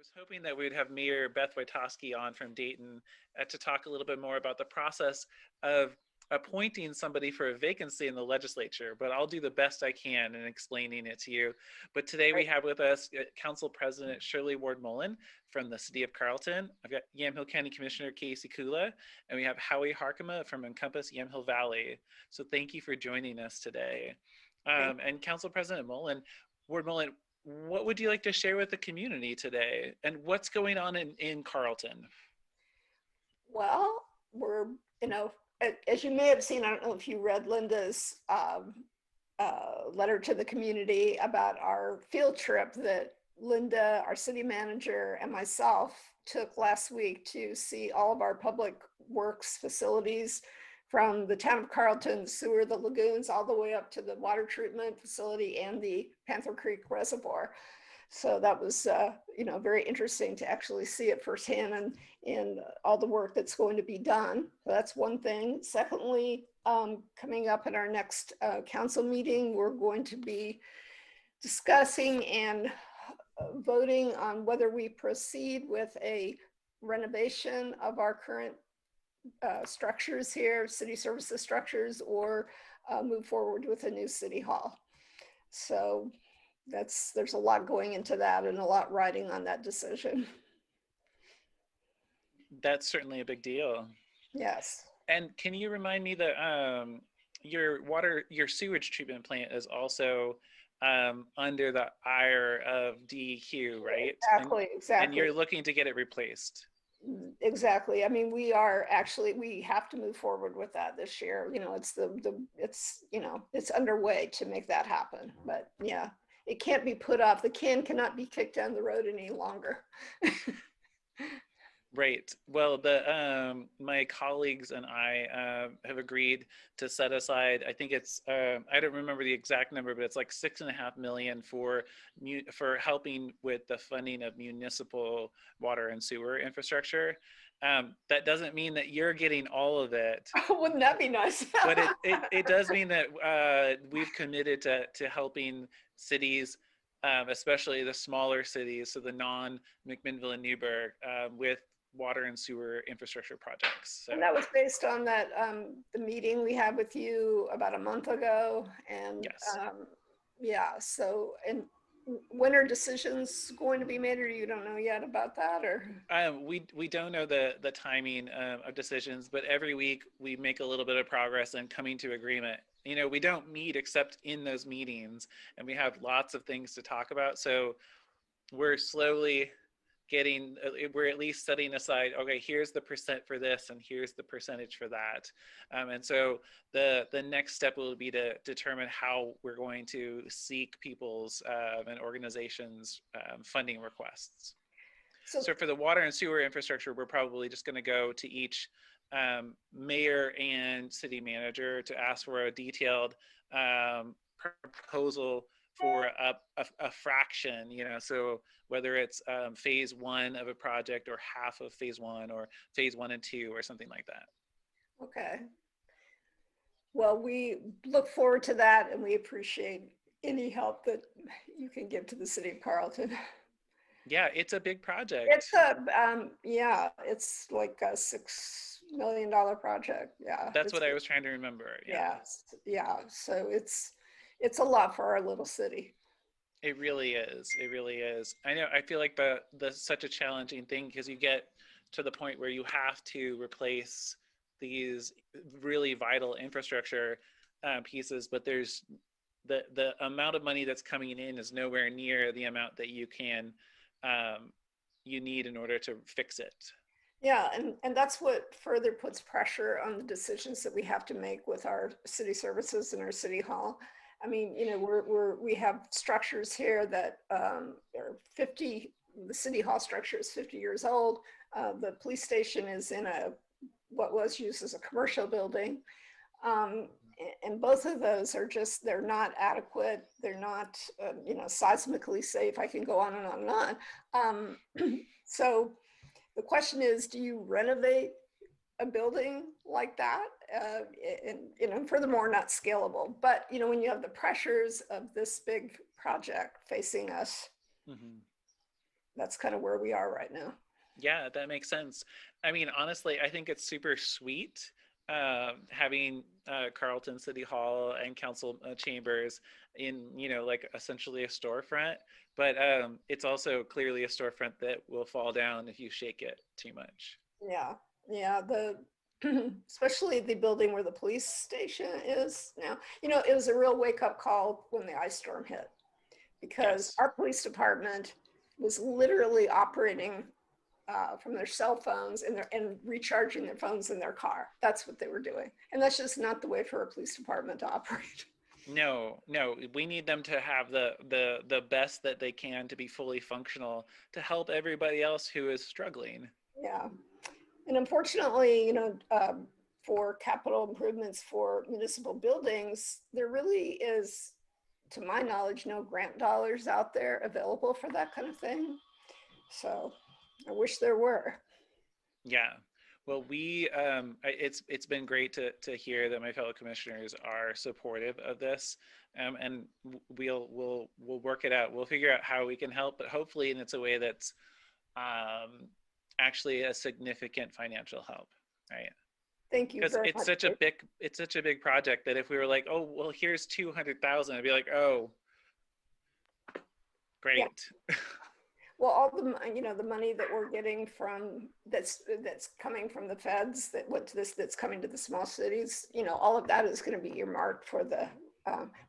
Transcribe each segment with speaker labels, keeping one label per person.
Speaker 1: was hoping that we would have Mayor Beth Wojtowski on from Dayton to talk a little bit more about the process of appointing somebody for a vacancy in the legislature, but I'll do the best I can in explaining it to you. But today we have with us Council President Shirley Ward Mullen from the City of Carlton. I've got Yamhill County Commissioner Casey Kula, and we have Howie Harkema from Encompass Yamhill Valley. So thank you for joining us today. And Council President Ward Mullen, what would you like to share with the community today, and what's going on in Carlton?
Speaker 2: Well, we're, as you may have seen, I don't know if you read Linda's letter to the community about our field trip that Linda, our city manager, and myself took last week to see all of our public works facilities, from the town of Carlton, sewer, the lagoons, all the way up to the water treatment facility and the Panther Creek Reservoir. So that was, very interesting to actually see it firsthand and all the work that's going to be done. So that's one thing. Secondly, coming up in our next council meeting, we're going to be discussing and voting on whether we proceed with a renovation of our current structures here, city services structures, or move forward with a new city hall. So there's a lot going into that and a lot riding on that decision.
Speaker 1: That's certainly a big deal.
Speaker 2: Yes.
Speaker 1: And can you remind me that your sewage treatment plant is also under the ire of DEQ, right?
Speaker 2: Exactly.
Speaker 1: And you're looking to get it replaced.
Speaker 2: Exactly. I mean, we have to move forward with that this year. It's underway to make that happen. But yeah, it can't be put off. The can cannot be kicked down the road any longer.
Speaker 1: Right. Well, my colleagues and I have agreed to set aside, I think it's, I don't remember the exact number, but it's like $6.5 million for helping with the funding of municipal water and sewer infrastructure. That doesn't mean that you're getting all of it.
Speaker 2: Wouldn't that be nice?
Speaker 1: But it does mean that we've committed to helping cities, especially the smaller cities, so the non-McMinnville and Newburgh, with water and sewer infrastructure projects. So.
Speaker 2: And that was based on that the meeting we had with you about a month ago. And
Speaker 1: yes.
Speaker 2: So, and when are decisions going to be made, or you don't know yet about that? Or
Speaker 1: we don't know the timing of decisions, but every week we make a little bit of progress in coming to agreement. We don't meet except in those meetings, and we have lots of things to talk about. So we're slowly we're at least setting aside, okay, here's the percent for this and here's the percentage for that. And so the next step will be to determine how we're going to seek people's and organizations funding requests. So for the water and sewer infrastructure, we're probably just going to go to each mayor and city manager to ask for a detailed proposal for a fraction, so whether it's phase one of a project or half of phase one or phase 1 and 2 or something like that.
Speaker 2: Okay. Well, we look forward to that, and we appreciate any help that you can give to the city of Carlton.
Speaker 1: Yeah, it's a big project.
Speaker 2: It's it's like a $6 million project. Yeah.
Speaker 1: That's what I was trying to remember.
Speaker 2: Yeah. So it's a lot for our little city.
Speaker 1: It really is. It really is. I know. I feel like the such a challenging thing, because you get to the point where you have to replace these really vital infrastructure pieces, but there's the amount of money that's coming in is nowhere near the amount that you need in order to fix it.
Speaker 2: Yeah, and that's what further puts pressure on the decisions that we have to make with our city services and our city hall. I mean, we have structures here that are 50. The city hall structure is 50 years old. The police station is in what was used as a commercial building, and both of those are they're not adequate. They're not seismically safe. I can go on and on and on. So the question is, do you renovate a building like that? And furthermore, not scalable. But when you have the pressures of this big project facing us, that's kind of where we are right now.
Speaker 1: Yeah, that makes sense. I mean, honestly, I think it's super sweet having Carlton City Hall and council chambers in, like essentially a storefront, but it's also clearly a storefront that will fall down if you shake it too much.
Speaker 2: Yeah, yeah. Especially the building where the police station is now. It was a real wake up call when the ice storm hit, because
Speaker 1: Yes.
Speaker 2: our police department was literally operating from their cell phones and recharging their phones in their car. That's what they were doing, and that's just not the way for a police department to operate.
Speaker 1: No, no, we need them to have the best that they can to be fully functional to help everybody else who is struggling.
Speaker 2: Yeah, and unfortunately, for capital improvements for municipal buildings, there really is, to my knowledge, no grant dollars out there available for that kind of thing. So I wish there were.
Speaker 1: Yeah. Well, it's been great to hear that my fellow commissioners are supportive of this, and we'll work it out. We'll figure out how we can help, but hopefully, and it's a way that's um, actually a significant financial help, right?
Speaker 2: Thank you
Speaker 1: Because
Speaker 2: very much.
Speaker 1: it's such a big project that if we were like, oh, well, here's 200,000, I'd be like, oh,
Speaker 2: Yeah.
Speaker 1: great.
Speaker 2: Well, all the money that we're getting from that's coming from the feds that went to this, that's coming to the small cities, all of that is going to be earmarked for the.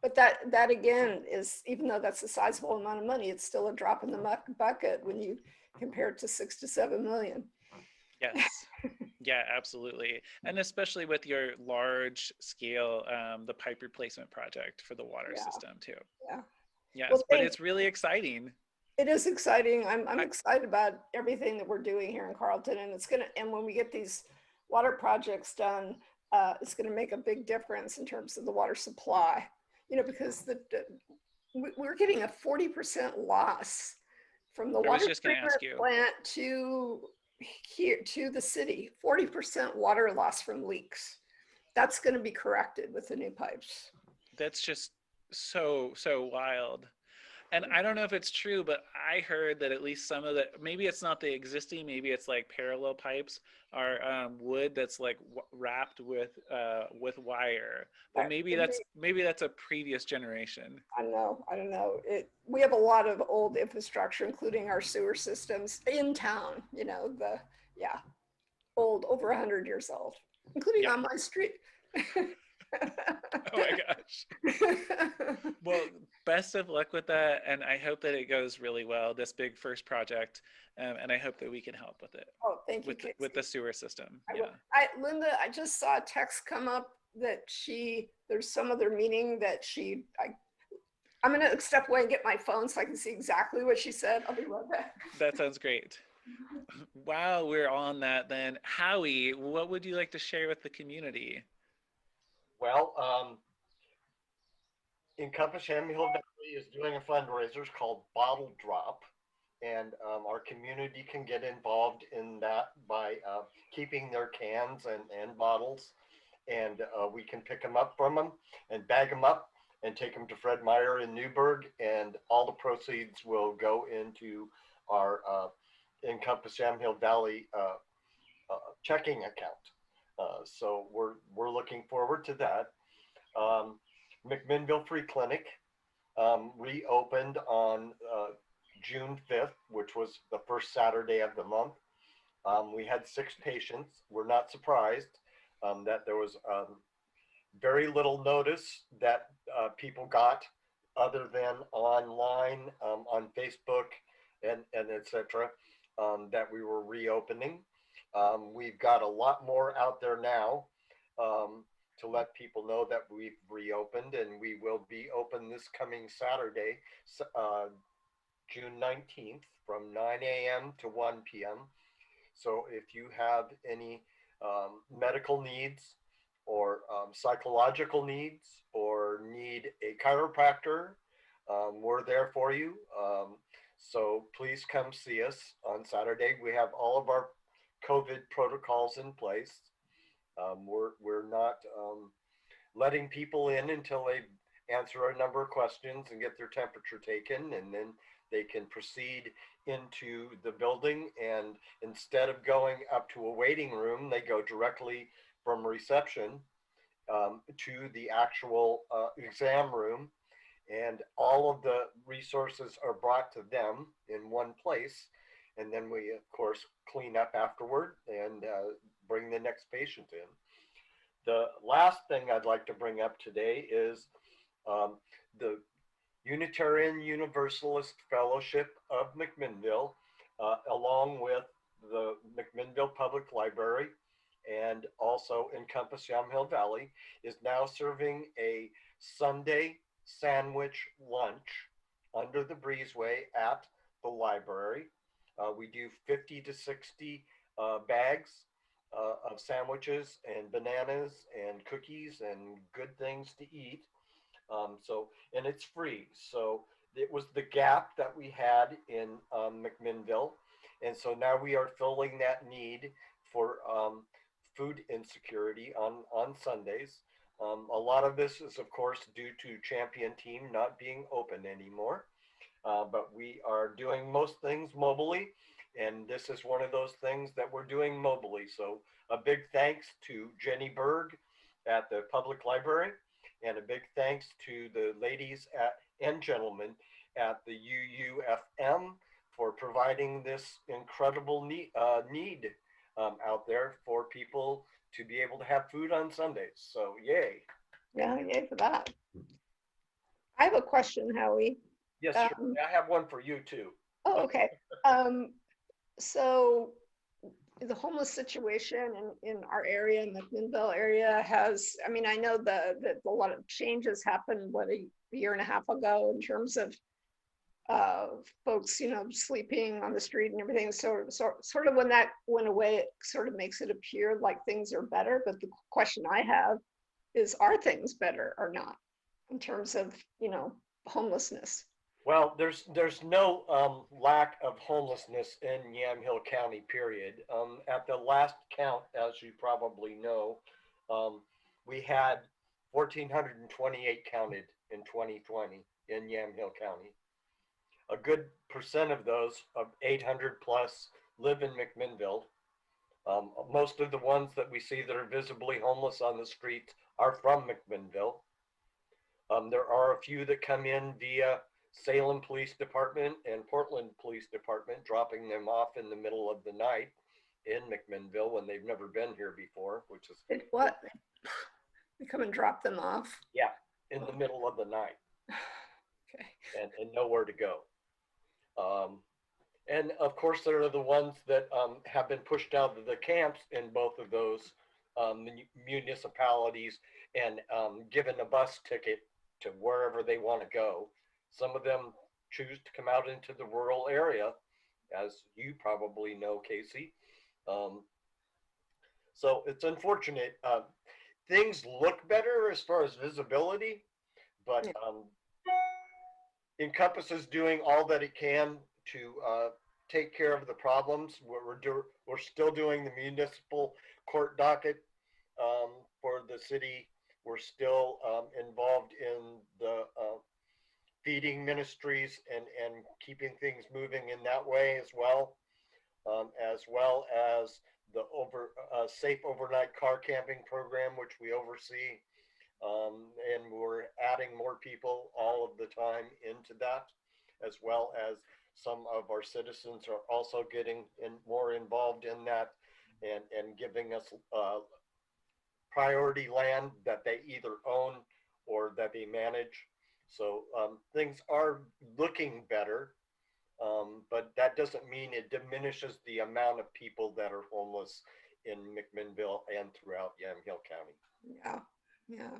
Speaker 2: But that again is, even though that's a sizable amount of money, it's still a drop in the bucket when you compare it to 6 to 7 million.
Speaker 1: Yes. Yeah, absolutely. And especially with your large scale, the pipe replacement project for the water
Speaker 2: Yeah.
Speaker 1: system too.
Speaker 2: Yeah.
Speaker 1: Yes,
Speaker 2: Well,
Speaker 1: but it's really exciting.
Speaker 2: it is exciting. I'm
Speaker 1: I,
Speaker 2: excited about everything that we're doing here in Carlton, and and when we get these water projects done, it's gonna make a big difference in terms of the water supply. Because we're getting a 40% loss from the
Speaker 1: I was
Speaker 2: water
Speaker 1: just going to
Speaker 2: treatment
Speaker 1: ask you.
Speaker 2: plant to here to the city. 40% water loss from leaks. That's going to be corrected with the new pipes.
Speaker 1: That's just so wild. And I don't know if it's true, but I heard that at least some of the, maybe it's not the existing, maybe it's like parallel pipes, are wood that's like wrapped with wire. But
Speaker 2: That
Speaker 1: maybe
Speaker 2: could be.
Speaker 1: that's a previous generation.
Speaker 2: I don't know. We have a lot of old infrastructure, including our sewer systems in town. Yeah, old, over 100 years old, including
Speaker 1: Yeah.
Speaker 2: on my street.
Speaker 1: Oh my gosh. Well, best of luck with that, and I hope that it goes really well, this big first project, and I hope that we can help with it,
Speaker 2: Oh, thank you,
Speaker 1: with the
Speaker 2: Casey.
Speaker 1: sewer system.
Speaker 2: I,
Speaker 1: Yeah.
Speaker 2: Linda, I just saw a text come up that there's some other meeting that I'm going to step away and get my phone so I can see exactly what she said. I'll be right back.
Speaker 1: That sounds great. While we're on that, then Howie, what would you like to share with the community?
Speaker 3: Well, Encompass Yamhill Valley is doing a fundraiser called Bottle Drop, and our community can get involved in that by keeping their cans and bottles, and we can pick them up from them and bag them up and take them to Fred Meyer in Newburgh, and all the proceeds will go into our Encompass Yamhill Valley checking account. So we're looking forward to that. McMinnville Free Clinic reopened on June 5th, which was the first Saturday of the month. We had 6 patients. We're not surprised that there was very little notice that people got other than online, on Facebook and etc., that we were reopening. We've got a lot more out there now to let people know that we've reopened, and we will be open this coming Saturday, June 19th, from 9 a.m. to 1 p.m. So if you have any medical needs or psychological needs or need a chiropractor, we're there for you. So please come see us on Saturday. We have all of our COVID protocols in place. We're not letting people in until they've answer a number of questions and get their temperature taken, and then they can proceed into the building. And instead of going up to a waiting room, they go directly from reception to the actual exam room, and all of the resources are brought to them in one place. And then we, of course, clean up afterward and bring the next patient in. The last thing I'd like to bring up today is the Unitarian Universalist Fellowship of McMinnville, along with the McMinnville Public Library and also Encompass Yamhill Valley, is now serving a Sunday sandwich lunch under the breezeway at the library. We do 50 to 60 bags of sandwiches and bananas and cookies and good things to eat. And it's free. So it was the gap that we had in McMinnville. And so now we are filling that need for food insecurity on Sundays. A lot of this is, of course, due to Champion Team not being open anymore. But we are doing most things mobily, and this is one of those things that we're doing mobily. So a big thanks to Jenny Berg at the Public Library, and a big thanks to the ladies and gentlemen at the UUFM for providing this incredible need out there for people to be able to have food on Sundays. So yay.
Speaker 2: Yeah, yay for that. I have a question, Howie.
Speaker 3: Yes, sure. I have one for you too.
Speaker 2: Oh, okay. So the homeless situation in our area, in the McMinnville area, has, I mean, I know that a lot of changes happened, a year and a half ago, in terms of folks, sleeping on the street and everything. So sort of when that went away, it sort of makes it appear like things are better. But the question I have is, are things better or not in terms of, homelessness?
Speaker 3: Well, there's no lack of homelessness in Yamhill County, period. At the last count, as you probably know, we had 1,428 counted in 2020 in Yamhill County. A good percent of those, of 800 plus, live in McMinnville. Most of the ones that we see that are visibly homeless on the streets are from McMinnville. There are a few that come in via Salem Police Department and Portland Police Department, dropping them off in the middle of the night in McMinnville when they've never been here before, which is
Speaker 2: what? They come and drop them off?
Speaker 3: Yeah, in the middle of the night.
Speaker 2: Okay.
Speaker 3: And nowhere to go. And of course, there are the ones that have been pushed out of the camps in both of those municipalities and given a bus ticket to wherever they want to go. Some of them choose to come out into the rural area, as you probably know, Casey. So it's unfortunate. Things look better as far as visibility, but Encompass is doing all that it can to take care of the problems. We're still doing the municipal court docket for the city. We're still involved in the feeding ministries and keeping things moving in that way as well as the safe overnight car camping program, which we oversee. And we're adding more people all of the time into that, as well as some of our citizens are also getting more involved in that and giving us priority land that they either own or that they manage. So things are looking better, but that doesn't mean it diminishes the amount of people that are homeless in McMinnville and throughout Yamhill County.
Speaker 2: Yeah.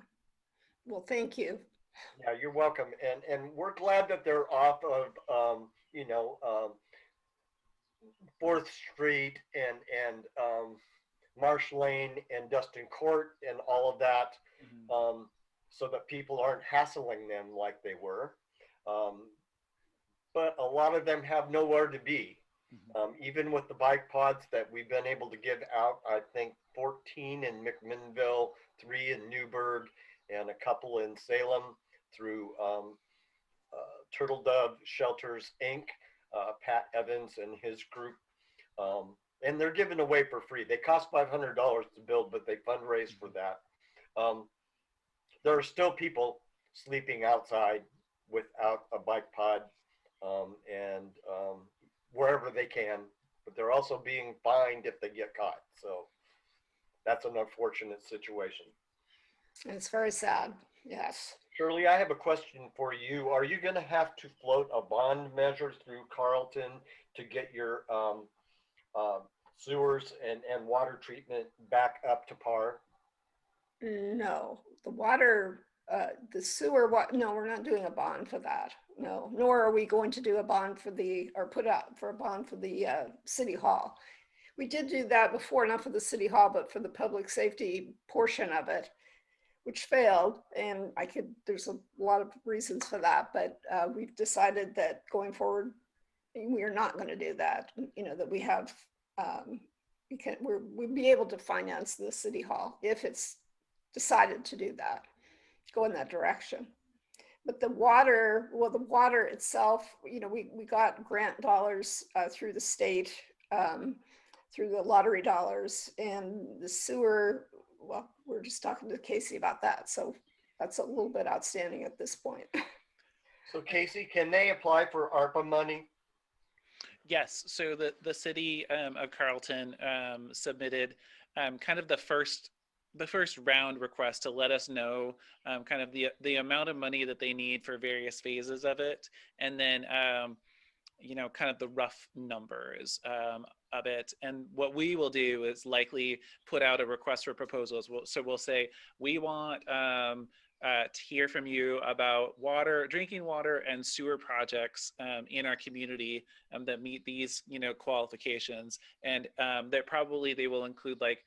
Speaker 2: Well, thank you.
Speaker 3: Yeah, you're welcome. And we're glad that they're off of 4th Street and Marsh Lane and Dustin Court and all of that, so that people aren't hassling them like they were. But a lot of them have nowhere to be. Even with the bike pods that we've been able to give out, I think 14 in McMinnville, 3 in Newburgh, and a couple in Salem. through Turtle Dove Shelters Inc., Pat Evans and his group. And they're given away for free. They cost $500 to build, but they fundraise for that. There are still people sleeping outside without a bike pod and wherever they can, but they're also being fined if they get caught. So that's an unfortunate situation.
Speaker 2: It's very sad. Yes.
Speaker 3: Shirley, I have a question for you. Are you going to have to float a bond measure through Carlton to get your sewers and water treatment back up to par?
Speaker 2: No, the sewer, no, we're not doing a bond for that. No, nor are we going to do a bond or put out for a bond for the city hall. We did do that before, not for the city hall, but for the public safety portion of it, which failed. And there's a lot of reasons for that, but we've decided that going forward, we are not going to do that. That we have, we'll be able to finance the city hall if it's decided to do that, go in that direction. But the water itself, we got grant dollars through the state, through the lottery dollars, and the sewer, well, we're just talking to Casey about that. So that's a little bit outstanding at this point.
Speaker 3: So Casey, can they apply for ARPA money?
Speaker 1: Yes. So the city of Carlton submitted kind of the first round request to let us know kind of the amount of money that they need for various phases of it, and then kind of the rough numbers of it. And what we will do is likely put out a request for proposals. So we'll say we want to hear from you about drinking water and sewer projects in our community that meet these qualifications, and that probably they will include like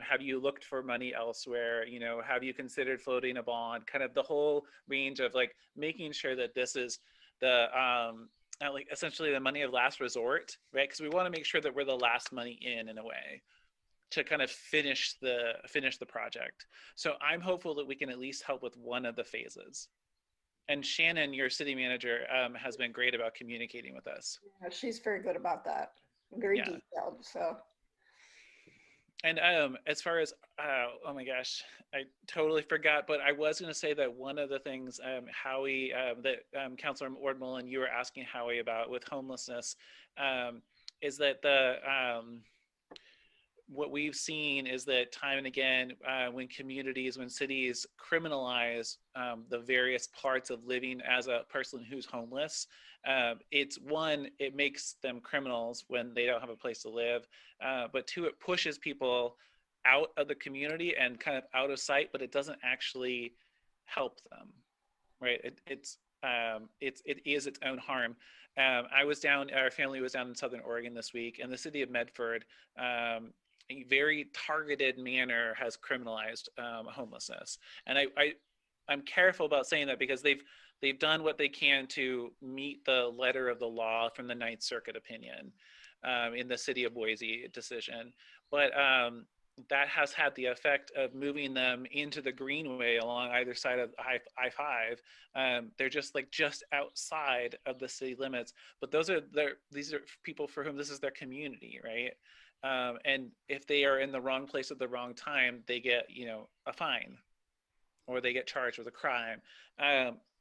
Speaker 1: have you looked for money elsewhere, have you considered floating a bond, kind of the whole range of like making sure that this is the like essentially the money of last resort, right? Because we want to make sure that we're the last money in a way to kind of finish the project. So I'm hopeful that we can at least help with one of the phases. And Shannon, your city manager, has been great about communicating with us.
Speaker 2: Yeah, she's very good about that. Very detailed. So.
Speaker 1: And as far as, oh my gosh, I totally forgot, but I was going to say that one of the things, Howie, that Councilor Ord-Mullen, you were asking Howie about with homelessness, is that what we've seen is that time and again, when cities criminalize the various parts of living as a person who's homeless, it makes them criminals when they don't have a place to live, but two, it pushes people out of the community and kind of out of sight, but it doesn't actually help them, right? It is its own harm. Our family was down in Southern Oregon this week, and the city of Medford, a very targeted manner has criminalized homelessness. And I'm careful about saying that because they've done what they can to meet the letter of the law from the Ninth Circuit opinion in the city of Boise decision. But that has had the effect of moving them into the greenway along either side of I-5. They're just outside of the city limits, but these are people for whom this is their community, right? And if they are in the wrong place at the wrong time, they get, a fine, or they get charged with a crime.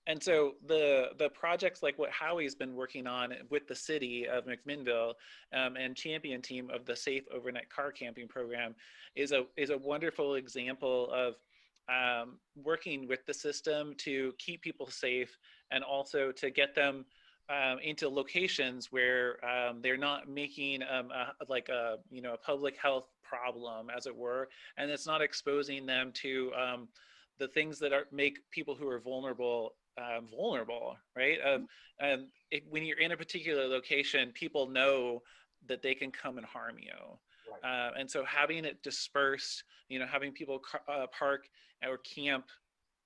Speaker 1: And so the projects like what Howie's been working on with the city of McMinnville and champion team of the Safe Overnight Car Camping program is a wonderful example of working with the system to keep people safe and also to get them into locations where they're not making a public health problem, as it were, and it's not exposing them to the things that make people who are vulnerable, right? When you're in a particular location, people know that they can come and harm you. Right. And so having it dispersed, having people park or camp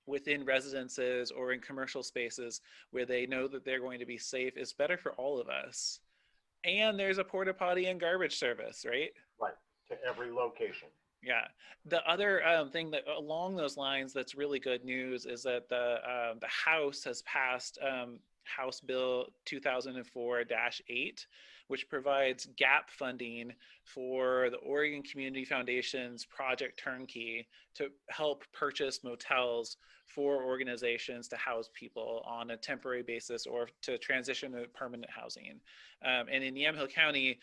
Speaker 1: within residences or in commercial spaces where they know that they're going to be safe is better for all of us. And there's a porta potty and garbage service, right?
Speaker 3: Right, to every location.
Speaker 1: Yeah. The other thing that along those lines that's really good news is that the House has passed House Bill 2004-8, which provides gap funding for the Oregon Community Foundation's Project Turnkey to help purchase motels for organizations to house people on a temporary basis or to transition to permanent housing. And in Yamhill County,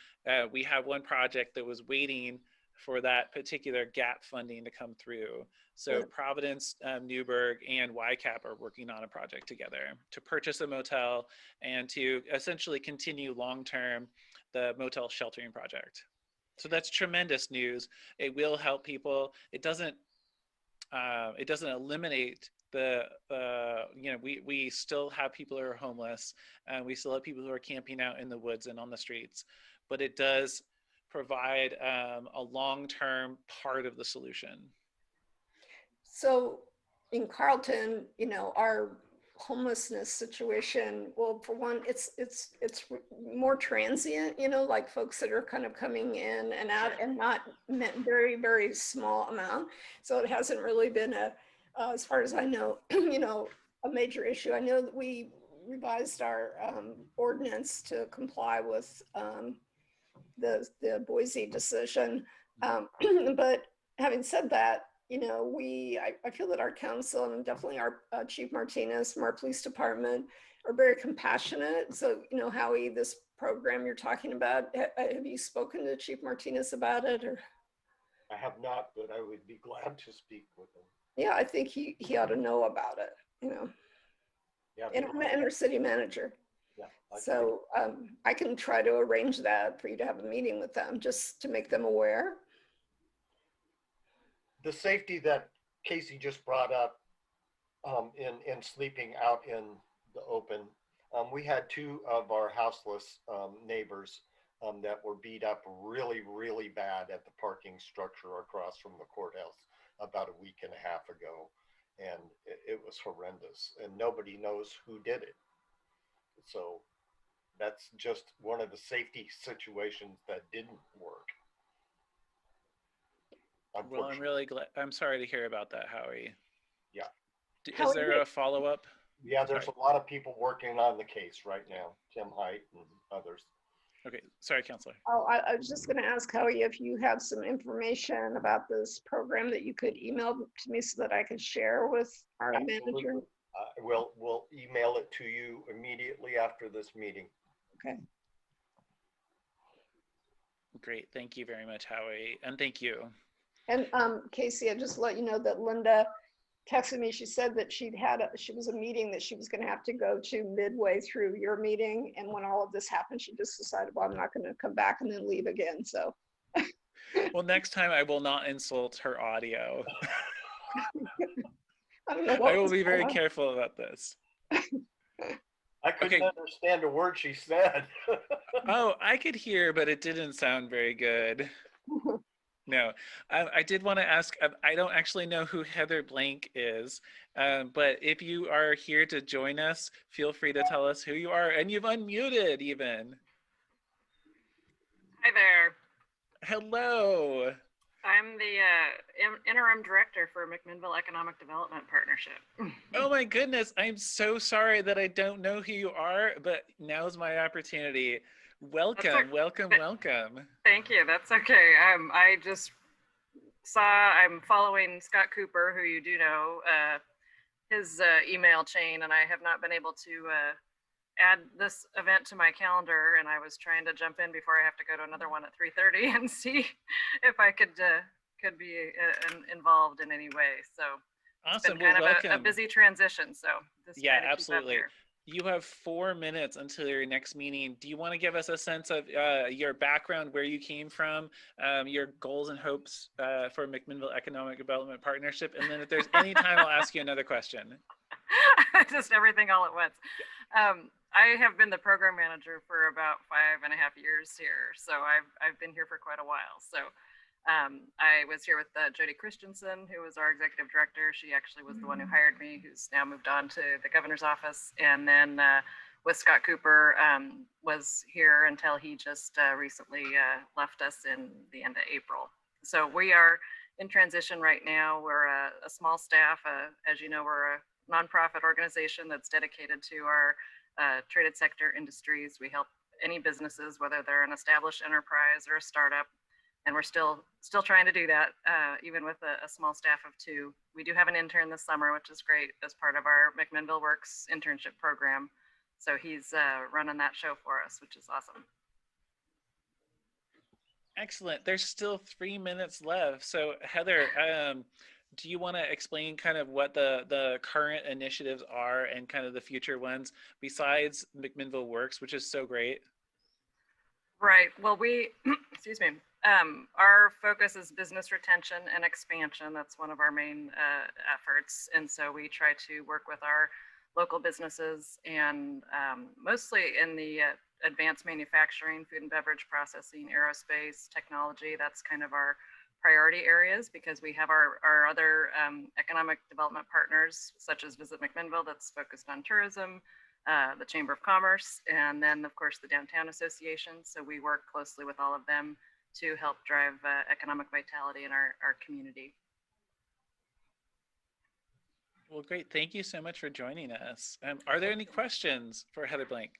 Speaker 1: we have one project that was waiting for that particular gap funding to come through. So Providence, Newburgh, and YCAP are working on a project together to purchase a motel and to essentially continue long-term the motel sheltering project. So that's tremendous news. It will help people. It doesn't eliminate the we still have people who are homeless, and we still have people who are camping out in the woods and on the streets, but it does provide a long-term part of the solution.
Speaker 2: So in Carlton, our homelessness situation, well, for one, it's more transient, like folks that are kind of coming in and out and not very, very small amount. So it hasn't really been as far as I know, a major issue. I know that we revised our ordinance to comply with the Boise decision. But having said that, I feel that our council and definitely our Chief Martinez from our police department are very compassionate. So, Howie, this program you're talking about, have you spoken to Chief Martinez about it? Or?
Speaker 3: I have not, but I would be glad to speak with him.
Speaker 2: Yeah, I think he ought to know about it,
Speaker 3: Yeah,
Speaker 2: and our city manager.
Speaker 3: Yeah.
Speaker 2: So I can try to arrange that for you to have a meeting with them, just to make them aware.
Speaker 3: The safety that Casey just brought up in sleeping out in the open, we had two of our houseless neighbors that were beat up really, really bad at the parking structure across from the courthouse about a week and a half ago. And it was horrendous, and nobody knows who did it. So that's just one of the safety situations that didn't work.
Speaker 1: Well, I'm really glad. I'm sorry to hear about that, Howie.
Speaker 3: Yeah.
Speaker 1: Is there a follow-up?
Speaker 3: Yeah, there's a lot of people working on the case right now, Tim Height and others.
Speaker 1: Okay, sorry, Counselor.
Speaker 2: Oh, I was just going to ask Howie if you have some information about this program that you could email to me so that I could share with our manager.
Speaker 3: We'll email it to you immediately after this meeting.
Speaker 2: Okay.
Speaker 1: Great, thank you very much, Howie, and thank you.
Speaker 2: And Casey, I just let you know that Linda texted me. She said that she was a meeting that she was going to have to go to midway through your meeting, and when all of this happened, she just decided, well, I'm not going to come back and then leave again. So.
Speaker 1: Well, next time I will not insult her audio. I will be very careful about this.
Speaker 3: I couldn't understand a word she said.
Speaker 1: Oh, I could hear, but it didn't sound very good. No, I did want to ask, I don't actually know who Heather Blank is, but if you are here to join us, feel free to tell us who you are, and you've unmuted even.
Speaker 4: Hi there.
Speaker 1: Hello.
Speaker 4: I'm the interim director for McMinnville Economic Development Partnership.
Speaker 1: Oh my goodness, I'm so sorry that I don't know who you are, but now's my opportunity. Welcome, welcome.
Speaker 4: Thank you, that's okay. I just I'm following Scott Cooper, who you do know, his email chain, and I have not been able to add this event to my calendar, and I was trying to jump in before I have to go to another one at 3:30 and see if I could be involved in any way. So
Speaker 1: awesome.
Speaker 4: It's been kind of a busy transition. So
Speaker 1: yeah, absolutely. You have 4 minutes until your next meeting. Do you want to give us a sense of your background, where you came from, your goals and hopes for McMinnville Economic Development Partnership? And then if there's any time, I'll ask you another question.
Speaker 4: Just everything all at once. I have been the program manager for about 5.5 years here. So I've been here for quite a while. So I was here with Jody Christensen, who was our executive director. She actually was the one who hired me, who's now moved on to the governor's office. And then with Scott Cooper, was here until he just recently left us in the end of April. So we are in transition right now. We're a small staff. As you know, we're a nonprofit organization that's dedicated to our traded sector industries. We help any businesses, whether they're an established enterprise or a startup, and we're still trying to do that, even with a small staff of 2. We do have an intern this summer, which is great, as part of our McMinnville Works internship program. So he's running that show for us, which is awesome.
Speaker 1: Excellent. There's still 3 minutes left. So Heather, do you want to explain kind of what the current initiatives are and kind of the future ones besides McMinnville Works, which is so great?
Speaker 4: Right. Well, excuse me. Our focus is business retention and expansion. That's one of our main efforts. And so we try to work with our local businesses and mostly in the advanced manufacturing, food and beverage processing, aerospace, technology. That's kind of our priority areas, because we have our other economic development partners, such as Visit McMinnville, that's focused on tourism, the Chamber of Commerce, and then of course the Downtown Association. So we work closely with all of them to help drive economic vitality in our community.
Speaker 1: Well, great. Thank you so much for joining us. Are there any questions for Heather Blank?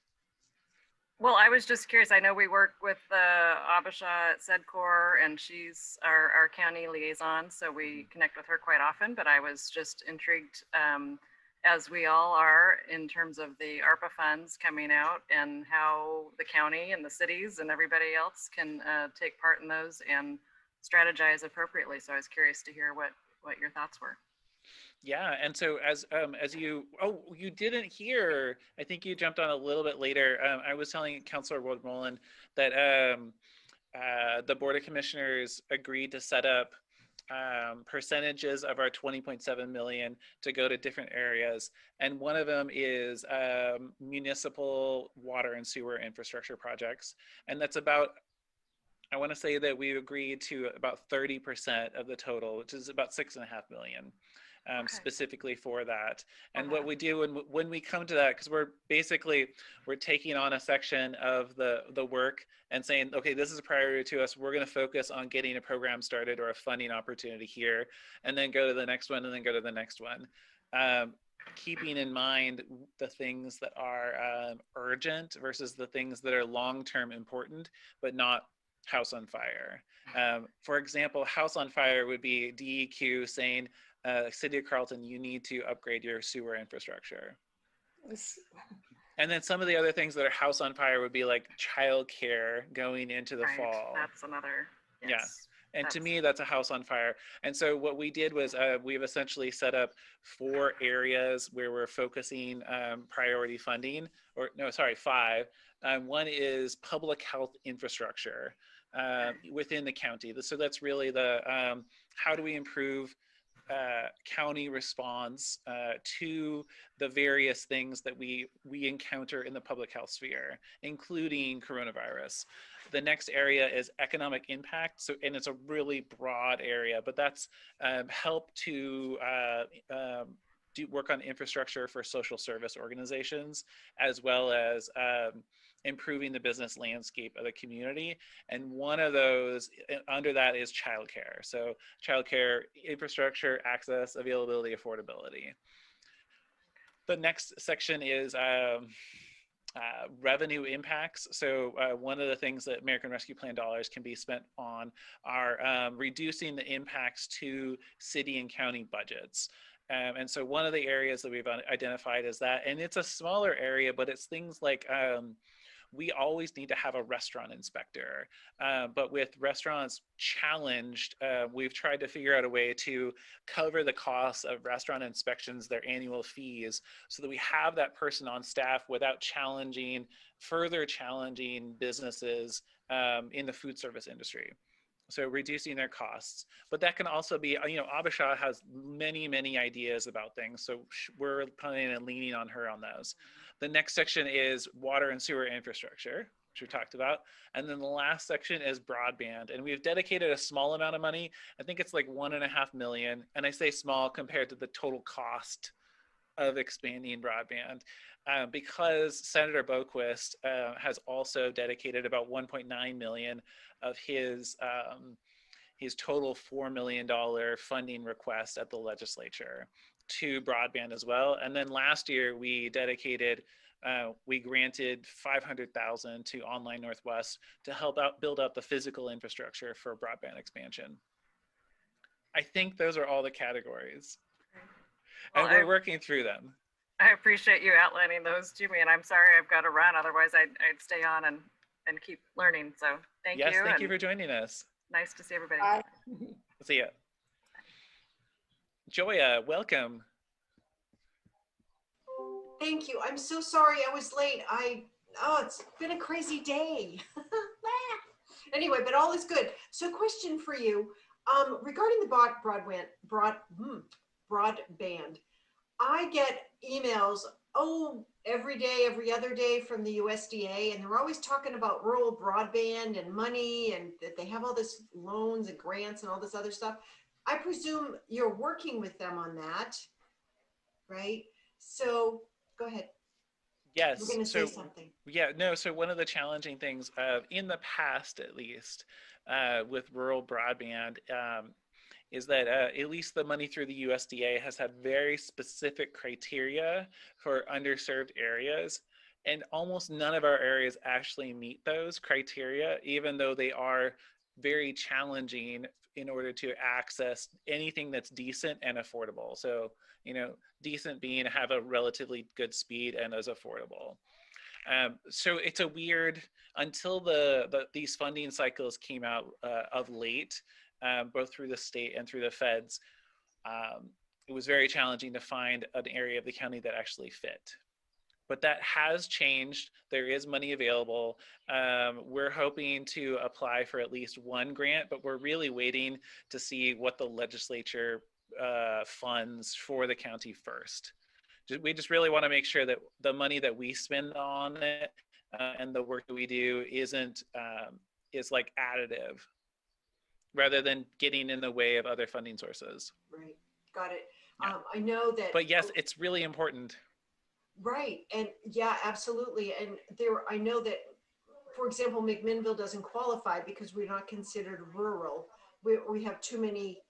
Speaker 4: Well, I was just curious. I know we work with Abisha at SEDCOR, and she's our county liaison, so we connect with her quite often. But I was just intrigued, as we all are, in terms of the ARPA funds coming out and how the county and the cities and everybody else can take part in those and strategize appropriately. So I was curious to hear what your thoughts were.
Speaker 1: Yeah, and so as you didn't hear, I think you jumped on a little bit later. I was telling Councilor Woodmolen that the Board of Commissioners agreed to set up percentages of our 20.7 million to go to different areas, and one of them is municipal water and sewer infrastructure projects, and that's about, I want to say that we agreed to about 30% of the total, which is about 6.5 million.
Speaker 4: Okay.
Speaker 1: Specifically for that. And what we do when we come to that, because we're taking on a section of the work and saying, okay, this is a priority to us. We're going to focus on getting a program started or a funding opportunity here, and then go to the next one, and then go to the next one. Keeping in mind the things that are urgent versus the things that are long-term important, but not house on fire. For example, house on fire would be DEQ saying, City of Carlton, you need to upgrade your sewer infrastructure. And then some of the other things that are house on fire would be like childcare going into the fall.
Speaker 4: That's another, yes.
Speaker 1: Yeah. And to me, that's a house on fire. And so what we did was we've essentially set up 4 areas where we're focusing priority funding, or no, sorry, 5. One is public health infrastructure within the county. So that's really the how do we improve county response to the various things that we encounter in the public health sphere, including coronavirus. The next area is economic impact. So, and it's a really broad area, but that's help to do work on infrastructure for social service organizations, as well as improving the business landscape of the community. And one of those under that is childcare. So childcare infrastructure, access, availability, affordability. The next section is revenue impacts. So one of the things that American Rescue Plan dollars can be spent on are reducing the impacts to city and county budgets. And so one of the areas that we've identified is that, and it's a smaller area, but it's things like we always need to have a restaurant inspector, but with restaurants challenged, we've tried to figure out a way to cover the costs of restaurant inspections, their annual fees, so that we have that person on staff without further challenging businesses in the food service industry. So reducing their costs, but that can also be, Abisha has many ideas about things. So we're planning and leaning on her on those. The next section is water and sewer infrastructure, which we talked about. And then the last section is broadband. And we've dedicated a small amount of money. I think it's like 1.5 million. And I say small compared to the total cost of expanding broadband, because Senator Boquist has also dedicated about 1.9 million of his his total $4 million funding request at the legislature to broadband as well. And then last year we granted $500,000 to Online Northwest to help out build out the physical infrastructure for broadband expansion. I think those are all the categories.
Speaker 4: Well,
Speaker 1: And we're working through them.
Speaker 4: I appreciate you outlining those to me, and I'm sorry I've got to run. Otherwise, I'd stay on and keep learning. So thank you.
Speaker 1: Yes, thank you for joining us.
Speaker 4: Nice to see everybody.
Speaker 2: Bye.
Speaker 1: See ya. Joya, welcome.
Speaker 5: Thank you. I'm so sorry I was late. It's been a crazy day. Anyway, but all is good. So question for you, regarding the broadband, I get emails, every day, every other day from the USDA, and they're always talking about rural broadband and money, and that they have all this loans and grants and all this other stuff. I presume you're working with them on that, right? So go ahead.
Speaker 1: Yes.
Speaker 5: We're going to say something.
Speaker 1: Yeah, no. So one of the challenging things in the past, at least, with rural broadband, is that at least the money through the USDA has had very specific criteria for underserved areas. And almost none of our areas actually meet those criteria, even though they are very challenging in order to access anything that's decent and affordable. So, decent being have a relatively good speed and is affordable. So it's a weird, until these funding cycles came out of late, both through the state and through the feds, it was very challenging to find an area of the county that actually fit. But that has changed. There is money available. We're hoping to apply for at least one grant, but we're really waiting to see what the legislature funds for the county first. We just really want to make sure that the money that we spend on it and the work that we do is like additive, rather than getting in the way of other funding sources.
Speaker 5: Right, got it.
Speaker 1: Yeah.
Speaker 5: I know that.
Speaker 1: But yes, it's really important.
Speaker 5: Right, and yeah, absolutely. And I know that, for example, McMinnville doesn't qualify because we're not considered rural. We have too many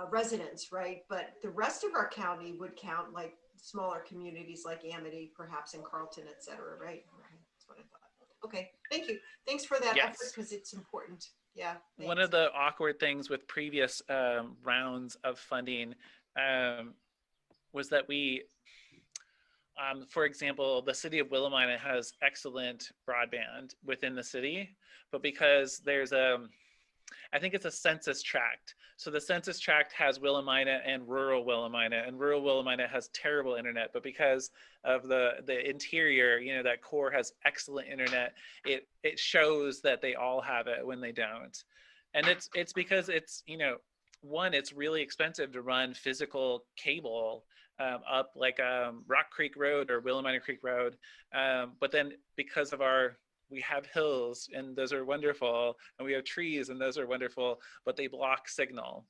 Speaker 5: residents, right? But the rest of our county would count, like smaller communities like Amity, perhaps in Carlton, et cetera, right? That's what I thought. Okay, thank you. Thanks for that
Speaker 1: Yes.
Speaker 5: effort, because it's important. Yeah.
Speaker 1: One of the awkward things with previous rounds of funding was that for example, the city of Willamina has excellent broadband within the city, but because there's I think it's a census tract. So the census tract has Willamina and rural Willamina has terrible internet, but because of the interior, that core has excellent internet, it shows that they all have it when they don't. And it's because it's, one, it's really expensive to run physical cable up like Rock Creek Road or Willamina Creek Road. But then because of we have hills and those are wonderful, and we have trees and those are wonderful, but they block signal.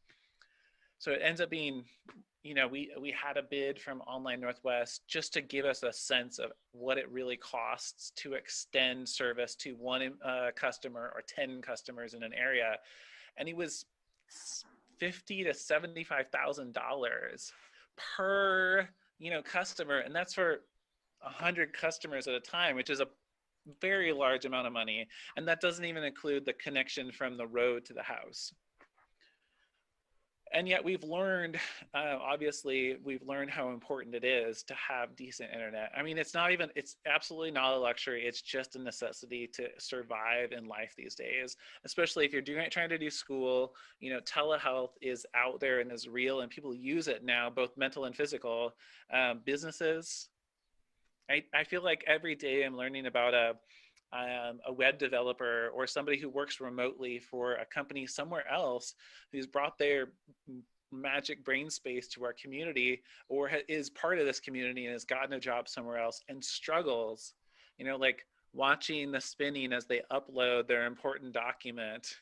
Speaker 1: So it ends up being, we had a bid from Online Northwest just to give us a sense of what it really costs to extend service to one customer or 10 customers in an area. And it was $50,000 to $75,000 per, customer. And that's for 100 customers at a time, which is a very large amount of money. And that doesn't even include the connection from the road to the house. And yet we've learned, obviously, how important it is to have decent internet. I mean, it's absolutely not a luxury. It's just a necessity to survive in life these days, especially if you're trying to do school. Telehealth is out there and is real, and people use it now, both mental and physical. Businesses, I feel like every day I'm learning about a web developer or somebody who works remotely for a company somewhere else who's brought their magic brain space to our community, or is part of this community and has gotten a job somewhere else and struggles, like watching the spinning as they upload their important document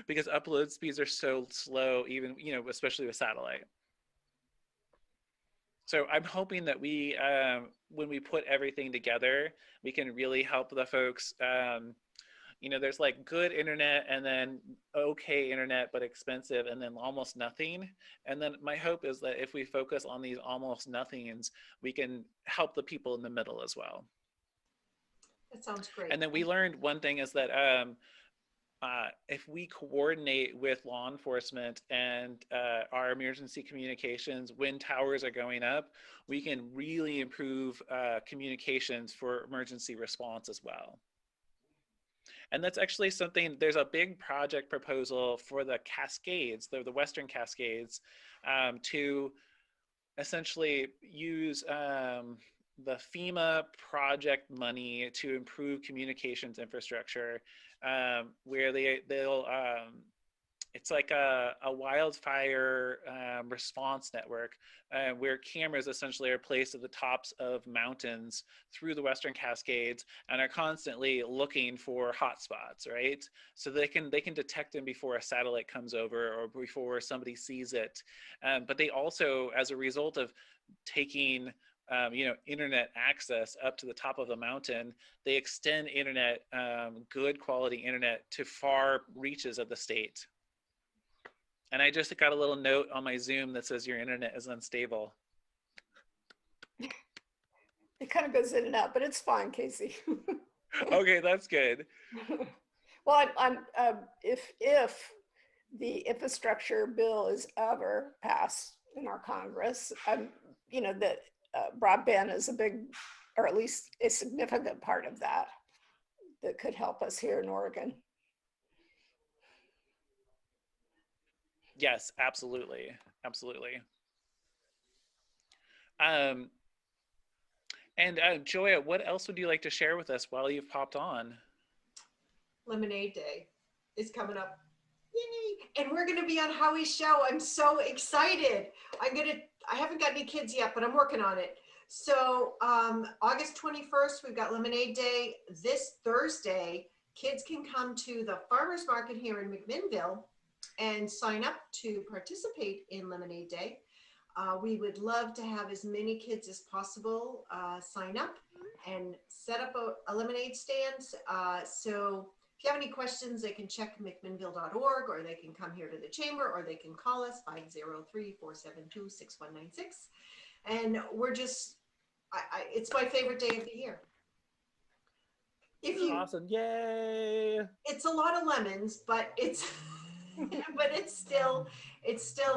Speaker 1: because upload speeds are so slow, even, especially with satellite. So I'm hoping that when we put everything together, we can really help the folks, You know, there's like good internet and then okay internet, but expensive, and then almost nothing. And then my hope is that if we focus on these almost nothings, we can help the people in the middle as well.
Speaker 5: That sounds great.
Speaker 1: And then we learned one thing is that if we coordinate with law enforcement and our emergency communications when towers are going up, we can really improve communications for emergency response as well. And that's actually something, there's a big project proposal for the Cascades, the Western Cascades, to essentially use the FEMA project money to improve communications infrastructure, where they'll it's like a wildfire response network, where cameras essentially are placed at the tops of mountains through the Western Cascades and are constantly looking for hotspots, right? So they can detect them before a satellite comes over or before somebody sees it. But they also, as a result of taking internet access up to the top of the mountain, they extend internet, good quality internet, to far reaches of the state. And I just got a little note on my Zoom that says your internet is unstable.
Speaker 2: It kind of goes in and out, but it's fine, Casey.
Speaker 1: Okay, that's good.
Speaker 2: Well, if the infrastructure bill is ever passed in our Congress, that broadband is a big, or at least a significant part of that could help us here in Oregon.
Speaker 1: Yes, absolutely. Absolutely. And Joya, what else would you like to share with us while you've popped on?
Speaker 5: Lemonade Day is coming up. Yay! And we're going to be on Howie's show. I'm so excited. I haven't got any kids yet, but I'm working on it. So August 21st, we've got Lemonade Day. This Thursday, kids can come to the farmer's market here in McMinnville and sign up to participate in Lemonade Day. We would love to have as many kids as possible sign up and set up a lemonade stand. So if you have any questions, they can check McMinnville.org, or they can come here to the chamber, or they can call us 503-472-6196. And we're just, it's my favorite day of the year.
Speaker 1: Awesome, yay!
Speaker 5: It's a lot of lemons, but it's it's still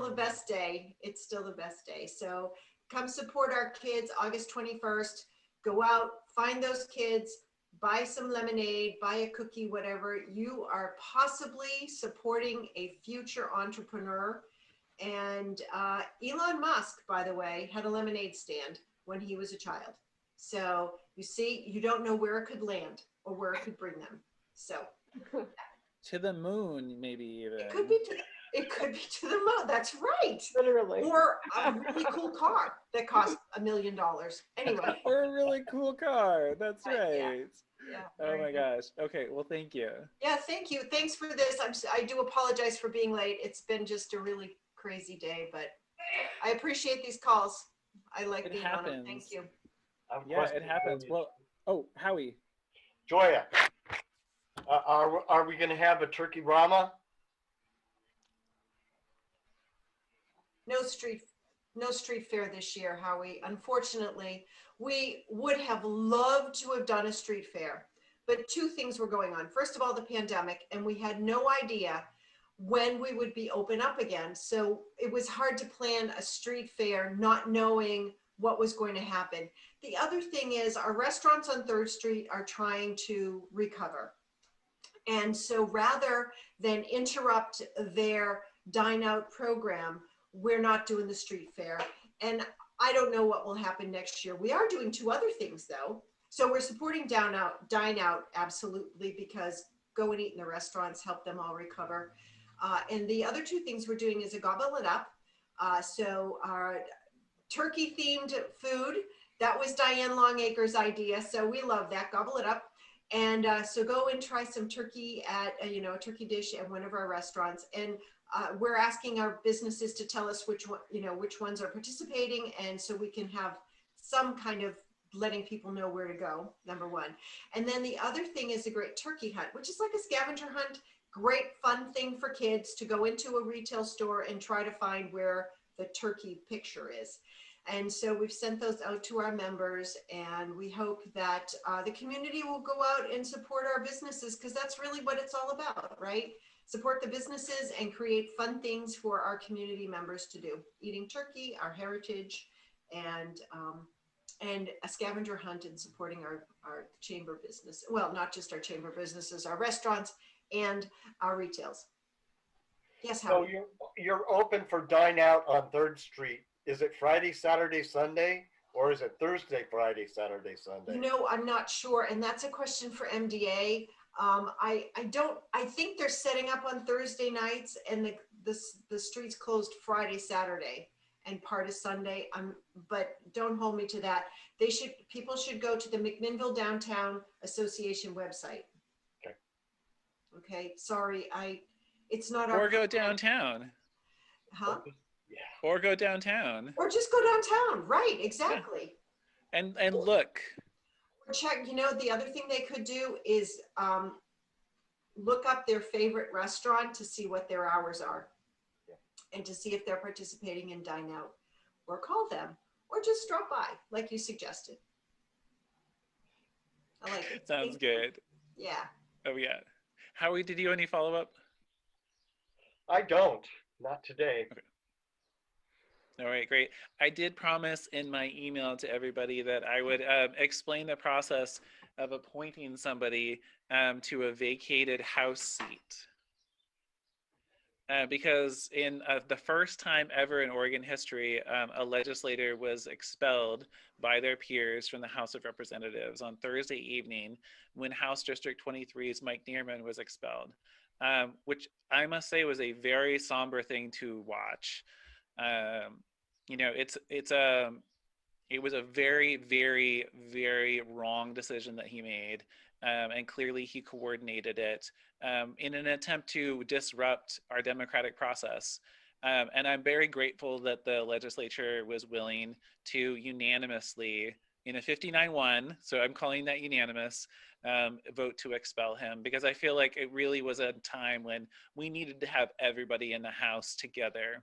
Speaker 5: the best day. It's still the best day. So come support our kids August 21st. Go out, find those kids, buy some lemonade, buy a cookie, whatever. You are possibly supporting a future entrepreneur. And Elon Musk, by the way, had a lemonade stand when he was a child. So you see, you don't know where it could land or where it could bring them. So
Speaker 1: to the moon, maybe even.
Speaker 5: It could be to the moon. That's right.
Speaker 2: Literally.
Speaker 5: Or a really cool car that costs $1 million. Anyway.
Speaker 1: Or a really cool car. That's right.
Speaker 5: Yeah.
Speaker 1: Oh my gosh. Okay. Well, thank you.
Speaker 5: Yeah. Thank you. Thanks for this. I do apologize for being late. It's been just a really crazy day, but I appreciate these calls. I like being on them. Thank you.
Speaker 1: Yeah, it happens. Well, Howie.
Speaker 3: Joya, are we going to have a turkey rama?
Speaker 5: No street fair this year, Howie. Unfortunately, we would have loved to have done a street fair, but two things were going on. First of all, the pandemic, and we had no idea when we would be open up again. So it was hard to plan a street fair, not knowing what was going to happen. The other thing is our restaurants on 3rd Street are trying to recover. And so rather than interrupt their dine out program, we're not doing the street fair. And I don't know what will happen next year. We are doing 2 other things though. So we're supporting dine out, absolutely, because go and eat in the restaurants, help them all recover. And the other 2 things we're doing is a Gobble It Up. So our turkey themed food, that was Diane Longacre's idea. So we love that, Gobble It Up. And so go and try some turkey at, a turkey dish at one of our restaurants. And we're asking our businesses to tell us which ones are participating. And so we can have some kind of letting people know where to go, number one. And then the other thing is a great turkey hunt, which is like a scavenger hunt, great fun thing for kids to go into a retail store and try to find where the turkey picture is. And so we've sent those out to our members, and we hope that the community will go out and support our businesses, because that's really what it's all about, right? Support the businesses and create fun things for our community members to do. Eating turkey, our heritage, and a scavenger hunt, and supporting our chamber business. Well, not just our chamber businesses, our restaurants and our retails. Yes,
Speaker 3: So
Speaker 5: Howard.
Speaker 3: you're open for dine out on 3rd Street. Is it Friday, Saturday, Sunday, or is it Thursday, Friday, Saturday, Sunday?
Speaker 5: You know, I'm not sure, and that's a question for MDA. I think they're setting up on Thursday nights, and the streets closed Friday, Saturday, and part of Sunday. But don't hold me to that. People should go to the McMinnville Downtown Association website.
Speaker 3: Okay.
Speaker 5: Okay, sorry, it's not
Speaker 1: Or go downtown.
Speaker 5: Huh?
Speaker 3: Yeah.
Speaker 1: Or go downtown.
Speaker 5: Or just go downtown, right, exactly.
Speaker 1: And look.
Speaker 5: Or check, the other thing they could do is look up their favorite restaurant to see what their hours are.
Speaker 3: Yeah.
Speaker 5: And to see if they're participating in Dine Out, or call them, or just drop by like you suggested. I like it.
Speaker 1: Sounds good.
Speaker 5: Yeah.
Speaker 1: Oh yeah. Howie, did you have any follow-up?
Speaker 3: I don't. Not today.
Speaker 1: Okay. All right, great. I did promise in my email to everybody that I would explain the process of appointing somebody to a vacated House seat. Because in the first time ever in Oregon history, a legislator was expelled by their peers from the House of Representatives on Thursday evening when House District 23's Mike Neerman was expelled, which I must say was a very somber thing to watch. It was a very, very, very wrong decision that he made. And clearly he coordinated it in an attempt to disrupt our democratic process. And I'm very grateful that the legislature was willing to unanimously, in a 59-1, so I'm calling that unanimous, vote to expel him, because I feel like it really was a time when we needed to have everybody in the House together.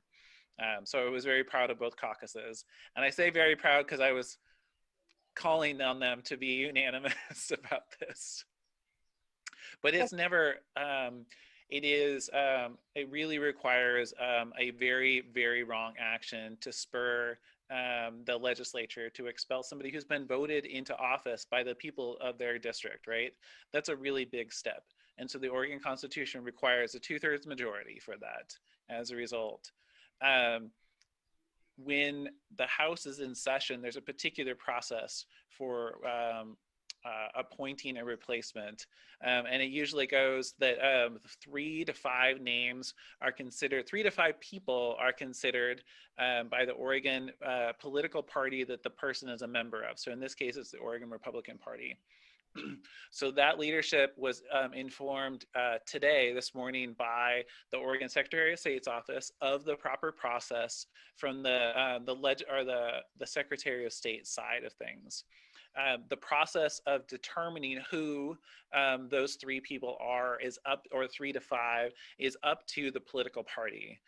Speaker 1: So I was very proud of both caucuses. And I say very proud because I was calling on them to be unanimous about this. But it's never, it really requires a very, very wrong action to spur the legislature to expel somebody who's been voted into office by the people of their district, right? That's a really big step. And so the Oregon Constitution requires a 2/3 majority for that as a result. When the House is in session, there's a particular process for appointing a replacement. And it usually goes that 3 to 5 names are considered, 3 to 5 people are considered by the Oregon political party that the person is a member of. So in this case, it's the Oregon Republican Party. So that leadership was informed this morning by the Oregon Secretary of State's office of the proper process from the Secretary of State side of things. The process of determining who those 3 people are is up, or 3 to 5 is up to the political party.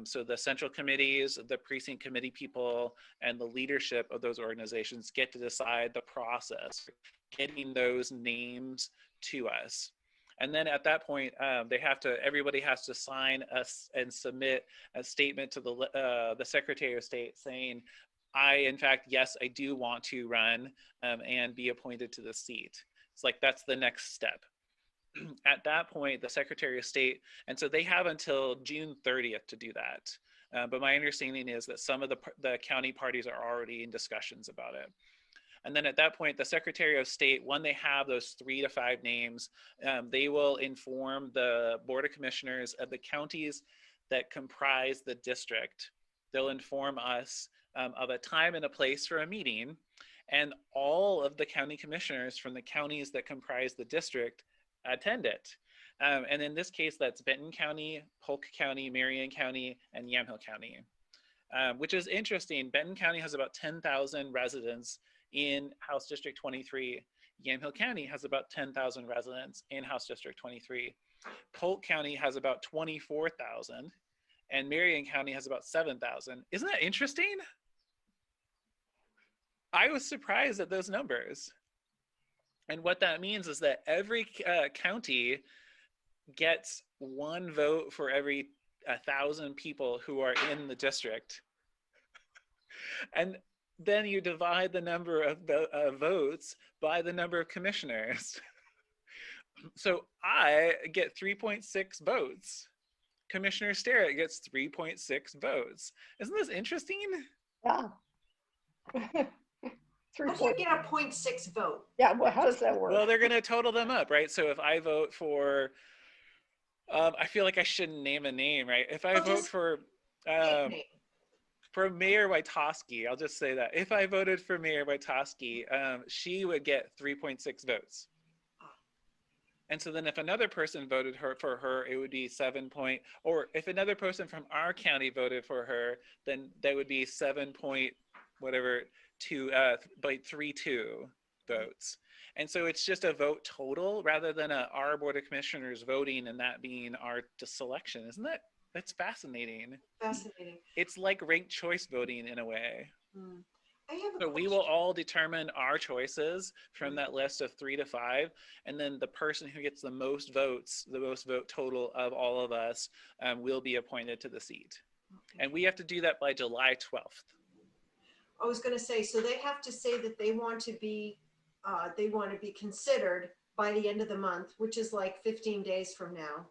Speaker 1: So the central committees, the precinct committee people, and the leadership of those organizations get to decide the process, getting those names to us. And then at that point, everybody has to sign us and submit a statement to the Secretary of State saying, yes, I do want to run and be appointed to the seat. It's like, that's the next step. At that point, the Secretary of State, and so they have until June 30th to do that. But my understanding is that some of the county parties are already in discussions about it. And then at that point, the Secretary of State, when they have those 3 to 5 names, they will inform the Board of Commissioners of the counties that comprise the district. They'll inform us of a time and a place for a meeting, and all of the county commissioners from the counties that comprise the district attend it. And in this case, that's Benton County, Polk County, Marion County, and Yamhill County, which is interesting. Benton County has about 10,000 residents in House District 23. Yamhill County has about 10,000 residents in House District 23. Polk County has about 24,000, and Marion County has about 7,000. Isn't that interesting? I was surprised at those numbers. And what that means is that every county gets one vote for every 1,000 people who are in the district. And then you divide the number of votes by the number of commissioners. So I get 3.6 votes. Commissioner Sterrett gets 3.6 votes. Isn't this interesting?
Speaker 2: Yeah.
Speaker 5: How do you get a 0.6 vote?
Speaker 2: Yeah, well, how does that work?
Speaker 1: Well, they're going to total them up, right? So if I vote for, I feel like I shouldn't name a name, right? If I vote for Mayor Wojtowski, I'll just say that. If I voted for Mayor Wojtowski, she would get 3.6 votes. And so then if another person voted for her, it would be or if another person from our county voted for her, then that would be 7.32 votes. And so it's just a vote total rather than our Board of Commissioners voting and that being our selection. Isn't that, that's fascinating.
Speaker 5: Fascinating.
Speaker 1: It's like ranked choice voting in a way.
Speaker 5: I have a
Speaker 1: So we will all determine our choices from that list of 3 to 5, and then the person who gets the most votes, the most vote total of all of us, will be appointed to the seat.
Speaker 5: Okay.
Speaker 1: And we have to do that by July 12th.
Speaker 5: I was going to say, so they have to say that they want to be considered by the end of the month, which is like 15 days from now.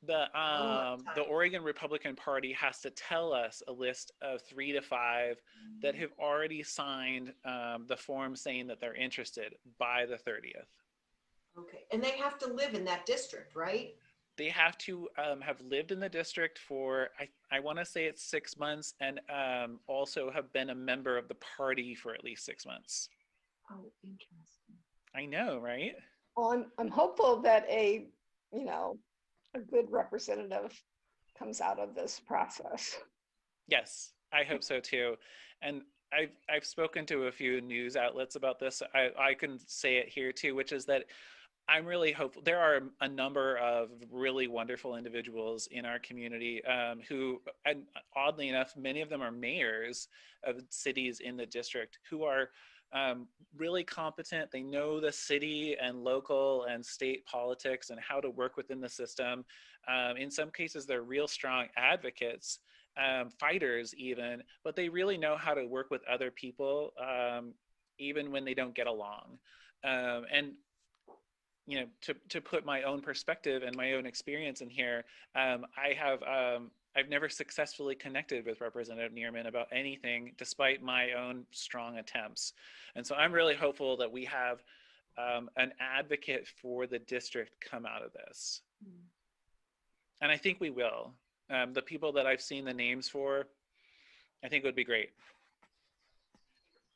Speaker 1: The Oregon Republican Party has to tell us a list of 3 to 5 that have already signed the form saying that they're interested by the 30th.
Speaker 5: Okay, and they have to live in that district, right?
Speaker 1: They have to have lived in the district for, I want to say it's 6 months, and also have been a member of the party for at least 6 months.
Speaker 2: Oh, interesting.
Speaker 1: I know, right?
Speaker 2: Well, I'm hopeful that a good representative comes out of this process.
Speaker 1: Yes, I hope so too. And I've spoken to a few news outlets about this. I can say it here too, which is that I'm really hopeful. There are a number of really wonderful individuals in our community who, and oddly enough, many of them are mayors of cities in the district who are really competent. They know the city and local and state politics and how to work within the system. In some cases, they're real strong advocates, fighters even, but they really know how to work with other people, even when they don't get along. And to put my own perspective and my own experience in here, I've never successfully connected with Representative Neerman about anything, despite my own strong attempts. And so I'm really hopeful that we have an advocate for the district come out of this. And I think we will. The people that I've seen the names for, I think would be great.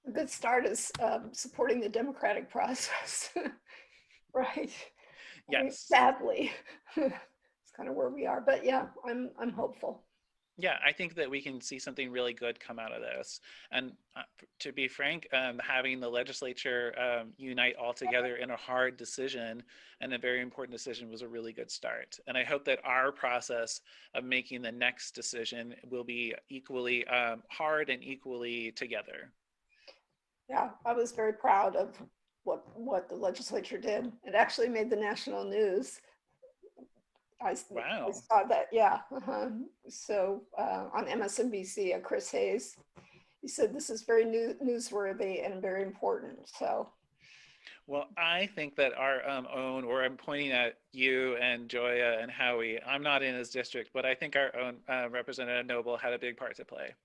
Speaker 2: A good start is supporting the democratic process, right?
Speaker 1: Yes.
Speaker 2: I mean, sadly. It's kind of where we are, but yeah, I'm hopeful.
Speaker 1: Yeah, I think that we can see something really good come out of this. And to be frank, having the legislature unite all together in a hard decision and a very important decision was a really good start. And I hope that our process of making the next decision will be equally hard and equally together.
Speaker 2: Yeah, I was very proud of what the legislature did. It actually made the national news.
Speaker 1: Wow.
Speaker 2: I saw that, yeah. So on MSNBC, Chris Hayes, he said this is very newsworthy and very important. So,
Speaker 1: well, I think that our own, or I'm pointing at you and Joya and Howie, I'm not in his district, but I think our own Representative Noble had a big part to play.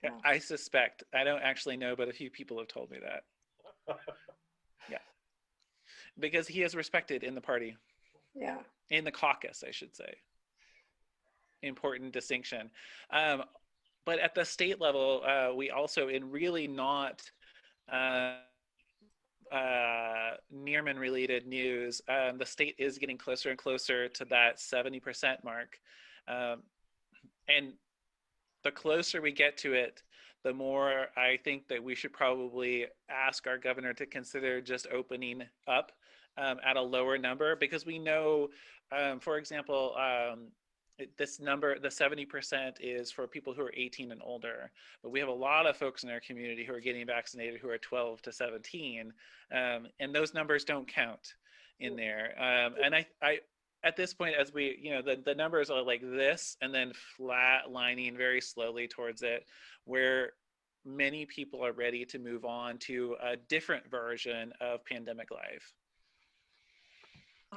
Speaker 2: yeah.
Speaker 1: I suspect, I don't actually know, but a few people have told me that. Yeah. Because he is respected in the party.
Speaker 2: Yeah.
Speaker 1: In the caucus, I should say. Important distinction. But at the state level, we also, in really not Neerman related news, the state is getting closer and closer to that 70% mark. And the closer we get to it, the more I think that we should probably ask our governor to consider just opening up at a lower number, because we know, for example, this number, the 70% is for people who are 18 and older, but we have a lot of folks in our community who are getting vaccinated who are 12 to 17, and those numbers don't count in there. And I at this point, as we, the numbers are like this, and then flat lining very slowly towards it, where many people are ready to move on to a different version of pandemic life.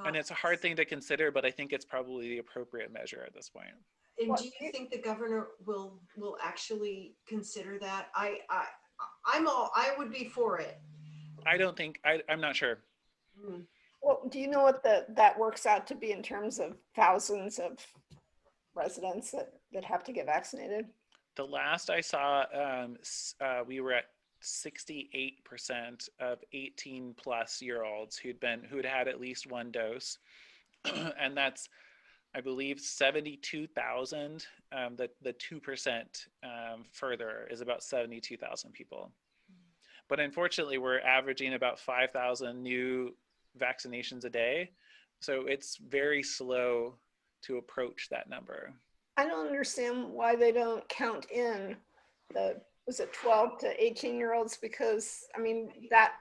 Speaker 1: And it's a hard thing to consider, but I think it's probably the appropriate measure at this point.
Speaker 5: And do you think the governor will actually consider that? I would be for it.
Speaker 1: I'm not sure.
Speaker 2: Well, do you know what that works out to be in terms of thousands of residents that have to get vaccinated?
Speaker 1: The last I saw, we were at 68% of 18 plus year olds who'd had at least one dose. And that's, I believe, 72,000. The 2% further is about 72,000 people. But unfortunately, we're averaging about 5,000 new vaccinations a day. So it's very slow to approach that number.
Speaker 2: I don't understand why they don't count in was it 12 to 18 year olds? Because I mean, that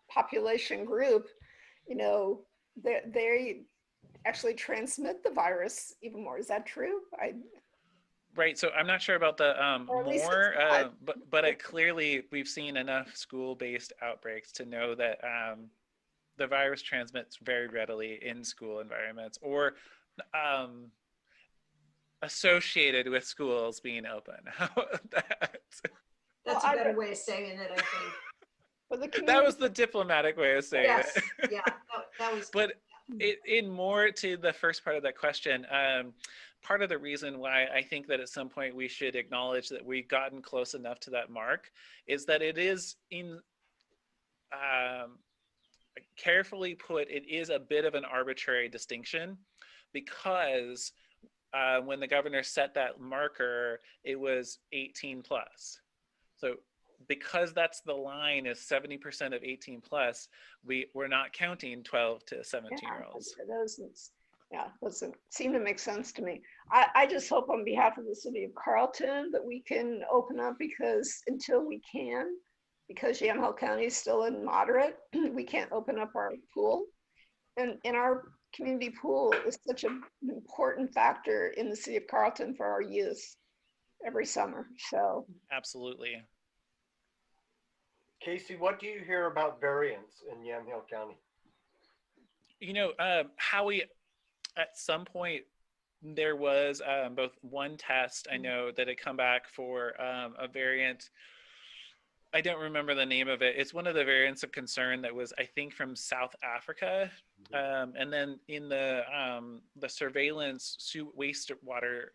Speaker 2: population group, they actually transmit the virus even more. Is that true?
Speaker 1: Right. So I'm not sure about the more, but it clearly we've seen enough school-based outbreaks to know that the virus transmits very readily in school environments, or associated with schools being open.
Speaker 5: That's a better way of saying it, I think.
Speaker 1: That was the diplomatic way of saying
Speaker 5: yes.
Speaker 1: it.
Speaker 5: Yeah, that was.
Speaker 1: But in more to the first part of that question, part of the reason why I think that at some point we should acknowledge that we've gotten close enough to that mark is that it is carefully put, it is a bit of an arbitrary distinction, because when the governor set that marker, it was 18 plus. So because that's the line is 70% of 18 plus, we're not counting 12 to 17 year olds.
Speaker 2: Doesn't seem to make sense to me. I just hope on behalf of the city of Carlton that we can open up, because until we can, because Yamhill County is still in moderate, we can't open up our pool. And our community pool is such an important factor in the city of Carlton for our youth every summer. So
Speaker 1: absolutely.
Speaker 3: Casey, what do you hear about variants in Yamhill County?
Speaker 1: Howie, at some point there was both one test, I know, that had come back for a variant. I don't remember the name of it. It's one of the variants of concern that was, I think, from South Africa. And then in the surveillance wastewater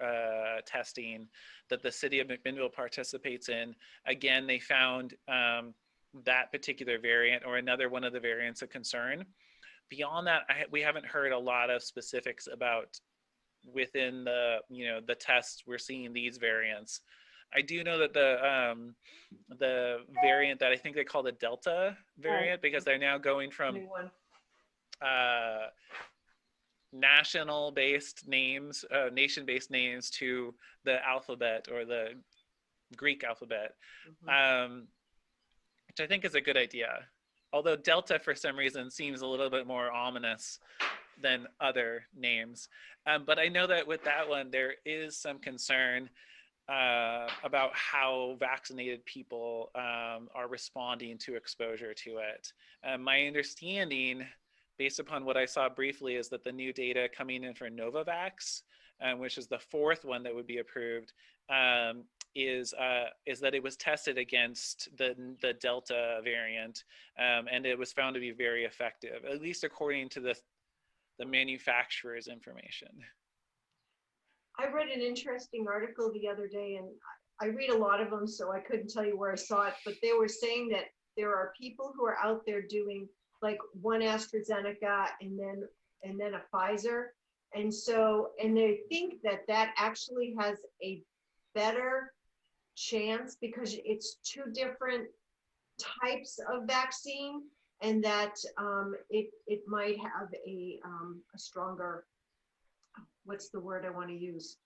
Speaker 1: testing that the city of McMinnville participates in, again, they found that particular variant, or another one of the variants of concern. Beyond that, we haven't heard a lot of specifics about within the tests we're seeing these variants. I do know that the variant that I think they call the Delta variant, because they're now going from nation-based names to the alphabet, or the Greek alphabet, which I think is a good idea. Although Delta, for some reason, seems a little bit more ominous than other names. But I know that with that one, there is some concern about how vaccinated people are responding to exposure to it. My understanding, based upon what I saw briefly, is that the new data coming in for Novavax, which is the fourth one that would be approved, is that it was tested against the Delta variant, and it was found to be very effective, at least according to the manufacturer's information.
Speaker 5: I read an interesting article the other day, and I read a lot of them, so I couldn't tell you where I saw it, but they were saying that there are people who are out there doing like one AstraZeneca and then a Pfizer. And they think that actually has a better chance because it's two different types of vaccine, and that it might have a stronger, what's the word I want to use?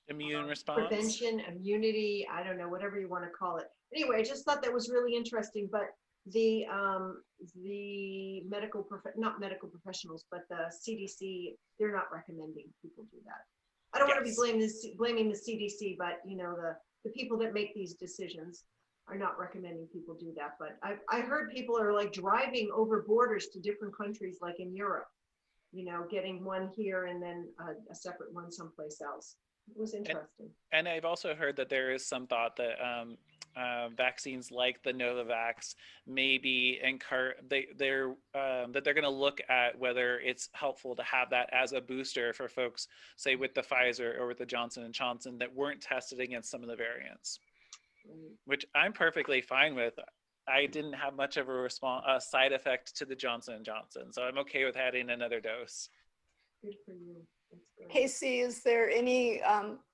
Speaker 1: Immune response.
Speaker 5: Prevention, immunity, I don't know, whatever you want to call it. Anyway, I just thought that was really interesting. But the not medical professionals, but the CDC, they're not recommending people do that. I don't want to be blaming the CDC, but you know, the people that make these decisions are not recommending people do that. But I heard people are like driving over borders to different countries, like in Europe, you know, getting one here and then a separate one someplace else. It was interesting.
Speaker 1: And I've also heard that there is some thought that vaccines like the Novavax may be that they're going to look at whether it's helpful to have that as a booster for folks, say with the Pfizer or with the Johnson & Johnson, that weren't tested against some of the variants, which I'm perfectly fine with. I didn't have much of a side effect to the Johnson & Johnson, so I'm okay with adding another dose.
Speaker 5: Good for you.
Speaker 2: Casey, is there any